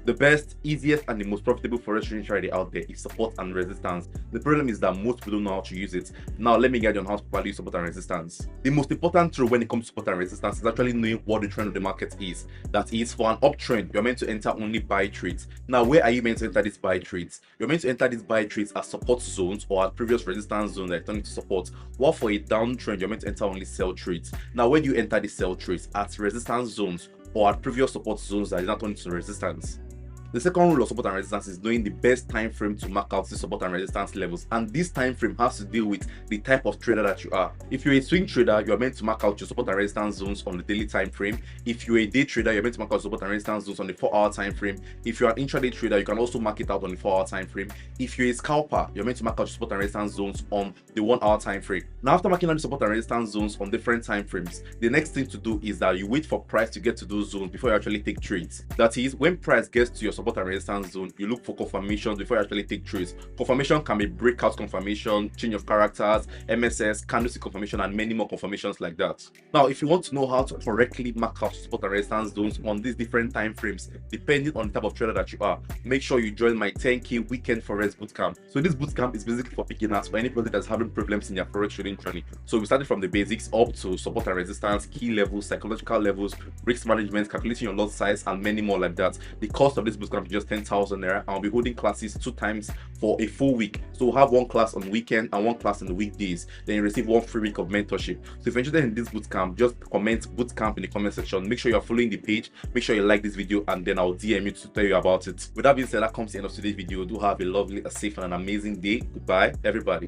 The best, easiest, and the most profitable forex trading strategy out there is support and resistance. The problem is that most people don't know how to use it. Now, let me guide you on how to properly use support and resistance. The most important rule when it comes to support and resistance is actually knowing what the trend of the market is. That is, for an uptrend, you're meant to enter only buy trades. Now, where are you meant to enter these buy trades? You're meant to enter these buy trades as support zones or at previous resistance zone that turn into support. While for a downtrend, you're meant to enter only sell trades. Now, where do you enter the sell trades? At resistance zones or at previous support zones that is not turning to resistance. The second rule of support and resistance is knowing the best time frame to mark out the support and resistance levels, and this time frame has to deal with the type of trader that you are. If you're a swing trader, you're meant to mark out your support and resistance zones on the daily time frame. If you're a day trader, you're meant to mark out support and resistance zones on the 4-hour time frame. If you're an intraday trader, you can also mark it out on the 4-hour time frame. If you're a scalper, you're meant to mark out your support and resistance zones on the 1-hour time frame. Now, after marking out the support and resistance zones on different time frames, the next thing to do is that you wait for price to get to those zones before you actually take trades. That is, when price gets to your support and resistance zone, you look for confirmations before you actually take trades. Confirmation can be breakout confirmation, change of characters, MSS, candlestick confirmation, and many more confirmations like that. Now, if you want to know how to correctly mark out support and resistance zones on these different time frames, depending on the type of trader that you are, make sure you join my 10K weekend forex bootcamp. So this bootcamp is basically for beginners, for anybody that's having problems in their forex trading journey. So we started from the basics up to support and resistance, key levels, psychological levels, risk management, calculating your lot size, and many more like that. The cost of this bootcamp is just 10,000 naira. I'll be holding classes 2 times for a full week. So we'll have one class on the weekend and one class on the weekdays. Then you receive 1 free week of mentorship. So if you're interested in this bootcamp, just comment bootcamp in the comment section. Make sure you're following the page. Make sure you like this video, and then I'll DM you to tell you about it. With that being said, that comes to the end of today's video. Do have a lovely, a safe, and an amazing day. Goodbye, everybody.